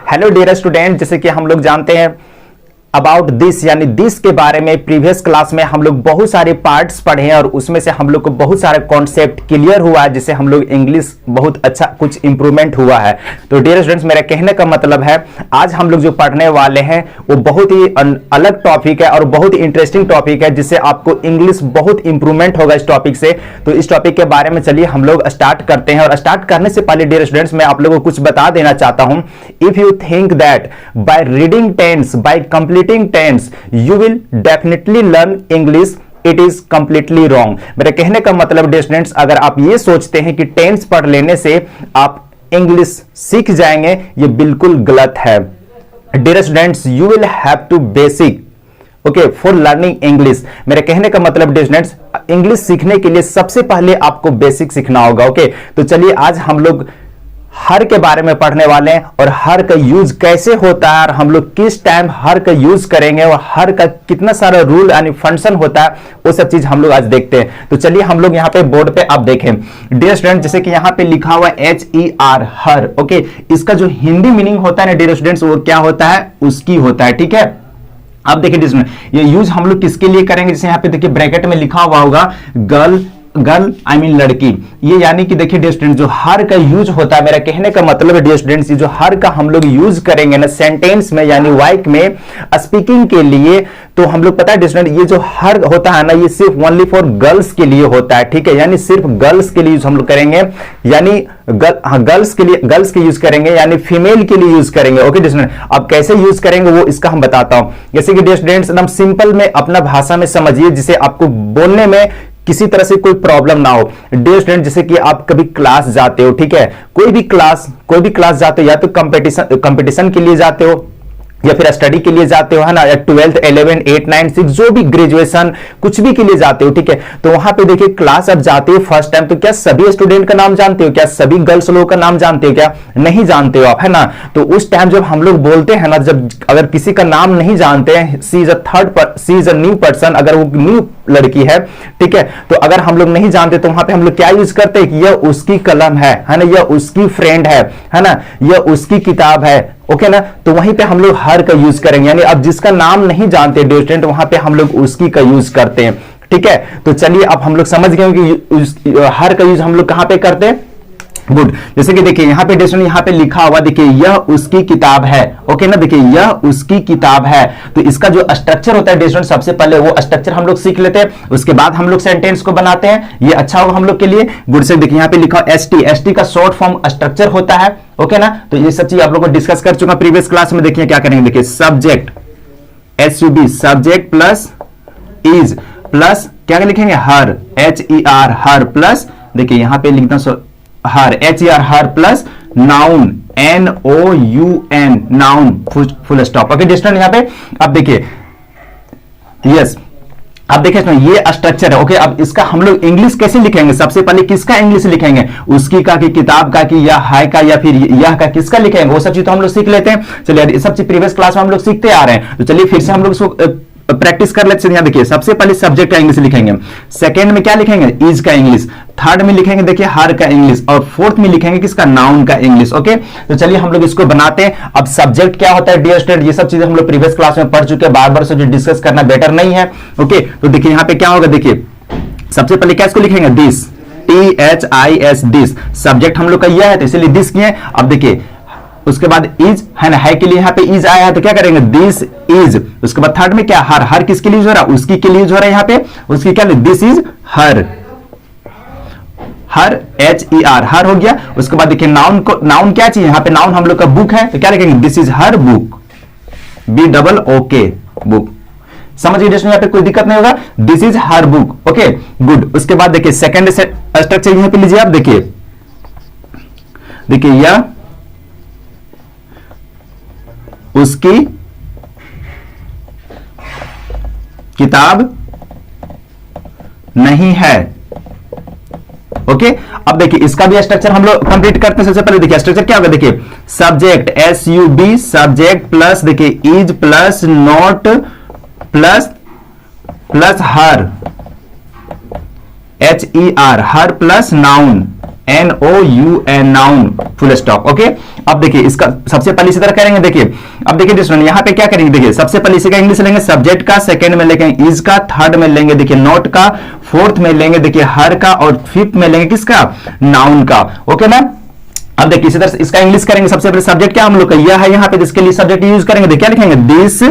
Hello dear student, जैसे कि हम लोग जानते हैं अबाउट दिस यानी दिस के बारे में प्रीवियस क्लास में हम लोग बहुत सारे पार्ट्स पढ़े हैं और उसमें से हम लोग को बहुत सारे कॉन्सेप्ट क्लियर हुआ है, जिससे हम लोग इंग्लिश बहुत अच्छा कुछ इंप्रूवमेंट हुआ है। तो डियर स्टूडेंट्स, मेरा कहने का मतलब है आज हम लोग जो पढ़ने वाले हैं वो बहुत ही अलग टॉपिक है और बहुत ही इंटरेस्टिंग टॉपिक है, जिससे आपको इंग्लिश बहुत इंप्रूवमेंट होगा इस टॉपिक से। तो इस टॉपिक के बारे में चलिए हम लोग स्टार्ट करते हैं। और स्टार्ट करने से पहले डियर स्टूडेंट्स, मैं आप लोगों को कुछ बता देना चाहता हूं। If you think that by reading tense, by completing tense you will definitely learn English, it is completely wrong। मेरे कहने का मतलब डियर स्टूडेंट्स, अगर आप ये सोचते हैं कि टेंस पढ़ लेने से आप इंग्लिश सीख जाएंगे, ये बिल्कुल गलत है। Dear students, you will have to basic okay for learning English. मेरे कहने का मतलब डियर स्टूडेंट्स, इंग्लिश सीखने के लिए सबसे पहले आपको बेसिक सीखना होगा। ओके तो चलिए आज हम लोग हर के बारे में पढ़ने वाले हैं और हर का यूज कैसे होता है और हम लोग किस टाइम हर का यूज करेंगे और हर का कितना सारा रूल यानी फंक्शन होता है, वो सब चीज हम लोग आज देखते हैं। तो चलिए हम लोग यहाँ पे बोर्ड पे आप देखें डियर स्टूडेंट, जैसे कि यहाँ पे लिखा हुआ HER हर। ओके, इसका जो हिंदी मीनिंग होता है ना डियर स्टूडेंट्स, वो क्या होता है, उसकी होता है। ठीक है, अब देखिए डियर स्टूडेंट, ये यूज हम लोग किसके लिए करेंगे, जैसे यहाँ पे देखिए ब्रैकेट में लिखा हुआ होगा गर्ल आई मीन लड़की। ये यानी कि देखिए डियर स्टूडेंट, जो हर का यूज होता है, मेरा कहने का मतलब है डियर स्टूडेंट्स, ये जो हर का हम लोग यूज करेंगे ना सेंटेंस में यानी वाक्य में स्पीकिंग के लिए, तो हम लोग पता है डियर स्टूडेंट, ये जो हर होता है ना, ये सिर्फ ओनली फॉर गर्ल्स के लिए होता है। ठीक है, यानी सिर्फ गर्ल्स के लिए यूज हम लोग करेंगे, यानी गर्ल्स के लिए, गर्ल्स के यूज करेंगे यानी फीमेल के लिए यूज करेंगे। ओके डियर स्टूडेंट, अब कैसे यूज करेंगे वो इसका हम बताता हूं। जैसे कि डियर स्टूडेंट्स, एकदम सिंपल में अपना भाषा में समझिए, जिसे आपको बोलने में किसी तरह से कोई प्रॉब्लम ना हो। डियर स्टूडेंट, जैसे कि आप कभी क्लास जाते हो, ठीक है, कोई भी क्लास जाते हो, या तो कंपटीशन के लिए जाते हो या फिर स्टडी के लिए जाते हो, है ना, या 12th 11 8 9 6 जो भी ग्रेजुएशन कुछ भी के लिए जाते हो। ठीक है, तो वहां पे देखिए क्लास अब जाते हो फर्स्ट टाइम, तो क्या सभी स्टूडेंट का नाम जानते हो, क्या सभी गर्ल्स लोगों का नाम जानते हो, क्या नहीं जानते हो आप, है ना। तो उस टाइम जब हम लोग बोलते हैं ना, जब अगर किसी का नाम नहीं जानते हैं, सी इज अ न्यू पर्सन, अगर वो न्यू लड़की है, ठीक है, तो अगर हम लोग नहीं जानते तो वहां पे हम लोग क्या यूज करते हैं कि यह उसकी कलम है ना, यह उसकी फ्रेंड है ना, यह उसकी किताब है। ओके ना, तो वहीं पे हम लोग हर का यूज करेंगे, यानी अब जिसका नाम नहीं जानते डियर स्टूडेंट, वहां पे हम लोग उसकी का यूज करते हैं। ठीक है, तो चलिए अब हम लोग समझ गए कि हर का यूज हम लोग कहां पे करते हैं। गुड, जैसे कि देखिए यहाँ पे डियर स्टूडेंट, यहाँ पे लिखा हुआ देखिए यह उसकी किताब है। ओके ना, देखिए यह उसकी किताब है। तो इसका जो स्ट्रक्चर होता है डियर स्टूडेंट, सबसे पहले वो स्ट्रक्चर हम लोग सीख लेते हैं, उसके बाद हम लोग सेंटेंस को बनाते हैं, ये अच्छा होगा हम लोग के लिए। गुड से देखिए यहाँ पे लिखा ST का शॉर्ट फॉर्म स्ट्रक्चर होता है। ओके ना, तो ये सब चीज आप लोग को डिस्कस कर चुका प्रीवियस क्लास में। देखिए क्या करेंगे, देखिए subject SUB, subject plus is plus क्या लिखेंगे, हर HER हर प्लस, देखिए यहाँ पे लिखना her HER her plus noun NOUN noun full stop. Okay dear यहाँ पे अब देखिए, यस अब देखिए इसमें ये स्ट्रक्चर है। ओके, अब इसका हम लोग इंग्लिश कैसे लिखेंगे, सबसे पहले किसका इंग्लिश लिखेंगे, उसकी का, कि किताब का, कि या हाय का, या फिर यह का, किसका लिखेंगे, वो सब चीज तो हम लोग सीख लेते हैं। चलिए ये सब चीज प्रीवियस क्लास में हम लोग सीखते आ रहे हैं, तो चलिए फिर से हम लोग इसको प्रैक्टिस कर लेते हैं। यहाँ देखिए सबसे पहले सब्जेक्ट का इंग्लिश लिखेंगे, सेकंड में क्या लिखेंगे, इज का इंग्लिश, थर्ड में लिखेंगे देखिए हर का इंग्लिश, और फोर्थ में लिखेंगे किसका, नाउन का इंग्लिश। ओके, तो चलिए हम लोग इसको बनाते हैं। अब सब्जेक्ट क्या होता है डियर स्टूडेंट, ये सब चीजें हम लोग प्रीवियस क्लास में पढ़ चुके हैं, बार बार से जो डिस्कस करना बेटर नहीं है। ओके, तो देखिए यहाँ पे क्या होगा, देखिए सबसे पहले क्या इसको लिखेंगे, दिस THIS दिस, सब्जेक्ट हम लोग का यह है तो इसलिए दिस किए। अब देखिए उसके बाद इज है ना, है के लिए यहाँ पे इज आया है तो क्या करेंगे, दिस इज। उसके बाद थर्ड में क्या, हर किसके लिए यूज हो रहा है, उसकी के लिए यूज हो रहा है, यहाँ पे उसकी क्या, दिस इज हर HER हर हो गया। उसके बाद देखिए नाउन को, नाउन क्या चाहिए, यहाँ पे नाउन हम लोग का बुक है, तो क्या लिखेंगे, this is her book, BOOK book. समझिए यहाँ पे कोई दिक्कत नहीं होगा, this is her book. Okay good, उसके बाद देखिए सेकंड स्ट्रक्चर यहाँ पे लीजिए आप, देखिए यह उसकी किताब नहीं है। ओके, अब देखिए इसका भी स्ट्रक्चर हम लोग कंप्लीट करते हैं। सबसे पहले देखिए स्ट्रक्चर क्या होगा, देखिए सब्जेक्ट SUB, सब्जेक्ट प्लस देखिए is plus not plus her HER her plus noun NOUN, noun, full stop. Okay, अब देखिए इसका सबसे पहले इसी तरह करेंगे। देखिए अब देखिए स्टूडेंट यहाँ पे क्या करेंगे, देखिए सबसे पहले इसी का इंग्लिश लेंगे सब्जेक्ट का, सेकंड में लेंगे इज का, थर्ड में लेंगे देखिए नॉट का, फोर्थ में लेंगे देखिए हर का, और फिफ्थ में लेंगे किसका, नाउन का। ओके ना, अब देखिए इसी तरह इसका इंग्लिश करेंगे। सबसे पहले सब्जेक्ट क्या हम लोग का यह है, यहाँ पे इसके लिए सब्जेक्ट यूज करेंगे। देखिए क्या लिखेंगे, दिस।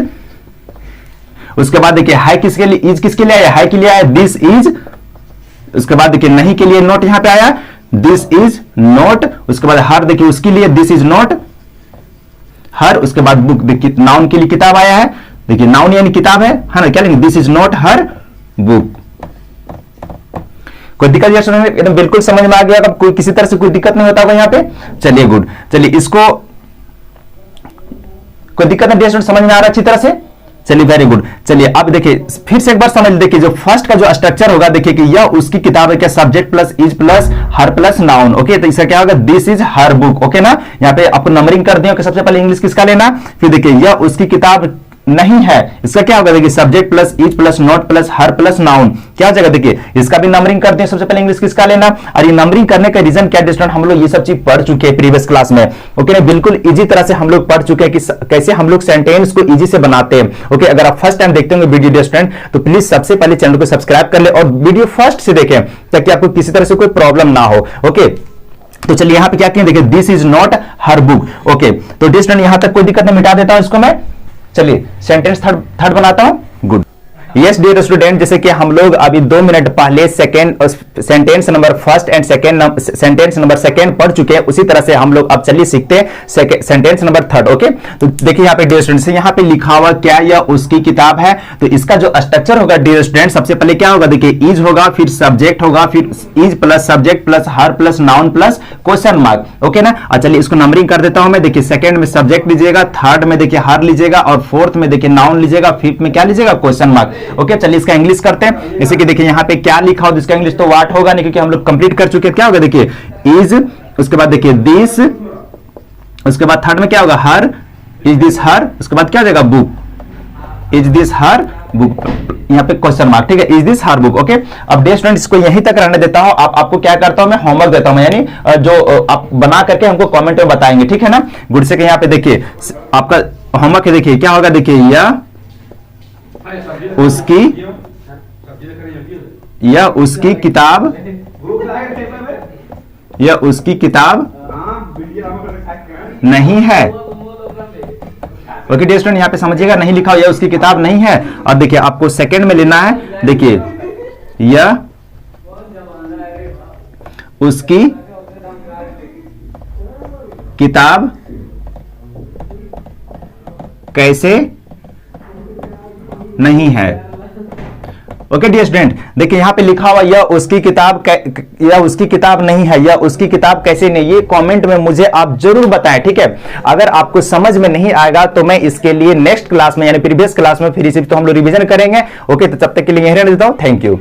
उसके बाद देखिए है किसके लिए, इज किसके लिए आया, है के लिए आया, दिस इज। उसके बाद देखिए नहीं के लिए नॉट यहां पे आया, दिस इज नॉट। उसके बाद हर देखिए उसके लिए, दिस इज नॉट हर। उसके बाद बुक देखिए नाउन के लिए किताब आया है, देखिए नाउन यानी किताब है ना, क्या लेंगे, this is not her book. कोई दिक्कत एकदम बिल्कुल समझ में आ गया, अब कोई किसी तरह से कोई दिक्कत नहीं होता होगा यहाँ पे। चलिए गुड, चलिए इसको कोई दिक्कत नहीं, समझ में आ रहा है अच्छी तरह से। चलिए वेरी गुड। चलिए अब देखिए फिर से एक बार समझ, देखिए जो फर्स्ट का जो स्ट्रक्चर होगा, देखिए कि यह उसकी किताब है, क्या subject plus is plus her plus noun. Okay, तो इसका क्या होगा, this is her book. Okay ना, यहाँ पे आपको नंबरिंग कर दिया कि सबसे पहले इंग्लिश किसका लेना, फिर देखिए यह उसकी किताब नहीं है, इसका क्या होगा, देखिए subject plus is plus not plus her plus noun, क्या जगह देखिए इसका भी नंबरिंग करते हैं। सबसे पहले इंग्लिश किसका लेना, और ये नंबरिंग करने का रीजन क्या डिस्टेंट, हम लोग ये सब चीज पढ़ चुके हैं प्रीवियस क्लास में। ओके ना, बिल्कुल इजी तरह से हम लोग पढ़ चुके हैं कि कैसे हम लोग सेंटेंस को इजी से बनाते हैं। ओके, अगर आप फर्स्ट टाइम देखते होंगे वीडियो डिस्टेंट, तो प्लीज सबसे पहले चैनल को सब्सक्राइब कर ले और वीडियो फर्स्ट से देखें, ताकि आपको किसी तरह से कोई प्रॉब्लम ना हो। ओके, तो चलिए यहाँ पे क्या कहें, देखिए this is not her book. Okay, तो डिस्टेंट यहां तक कोई दिक्कत नहीं, मिटा देता हूं इसको मैं। चलिए सेंटेंस थर्ड बनाता हूं। गुड, यस डियर स्टूडेंट, जैसे कि हम लोग अभी 2 मिनट पहले sentence number first and sentence number second पढ़ चुके हैं, उसी तरह से हम लोग अब चलिए सीखते हैं सेंटेंस नंबर थर्ड। ओके, तो देखिए यहाँ पे डियर स्टूडेंट, यहाँ पे लिखा हुआ क्या, यह उसकी किताब है। तो इसका जो स्ट्रक्चर होगा डियर स्टूडेंट, सबसे पहले क्या होगा, देखिए इज होगा, फिर सब्जेक्ट होगा, फिर is plus subject plus her plus noun plus question mark. Okay ना, और चलिए इसको नंबरिंग कर देता हूं मैं। देखिए सेकंड में सब्जेक्ट लीजिएगा, थर्ड में देखिए हर लीजिएगा, और फोर्थ में देखिए नाउन लीजिएगा, फिफ्थ में क्या लीजिएगा, क्वेश्चन मार्क। ओके, चलिए इसका इंग्लिश करते हैं। जैसे कि देखिए यहाँ पे क्या लिखा हो, जिसका इंग्लिश तो वाट होगा नहीं, क्योंकि हम लोग कंप्लीट कर चुके हैं। क्या होगा, देखिए इज, उसके बाद देखिए दिस, उसके बाद थर्ड में क्या होगा, हर, इज दिस हर, उसके बाद क्या हो जाएगा, book, is this her book, यहाँ पे क्वेश्चन मार्क। ठीक है, is this her book. Okay, अब डियर स्टूडेंट इसको यहीं तक रहने देता हूं। आपको क्या करता हूं मैं, होमवर्क देता हूं, यानी जो आप बना करके हमको कमेंट में बताएंगे। ठीक है ना, गुड से यहाँ पे देखिए आपका होमवर्क है, देखिए क्या होगा, देखिए यह उसकी किताब, यह उसकी किताब नहीं है। ओके डियर स्टूडेंट, यहाँ पे समझिएगा, नहीं लिखा हो, यह उसकी किताब नहीं है। और देखिए आपको सेकंड में लेना है, देखिए यह उसकी किताब कैसे नहीं है। ओके डियर स्टूडेंट, देखिए यहां पे लिखा हुआ यह उसकी किताब नहीं है, यह उसकी किताब कैसे नहीं, ये कमेंट में मुझे आप जरूर बताएं। ठीक है, अगर आपको समझ में नहीं आएगा तो मैं इसके लिए नेक्स्ट क्लास में यानी प्रीवियस क्लास में फिर इसी तो हम लोग रिवीजन करेंगे। ओके, तो तब तक के लिए यहीं रहने देता हूं। Thank you.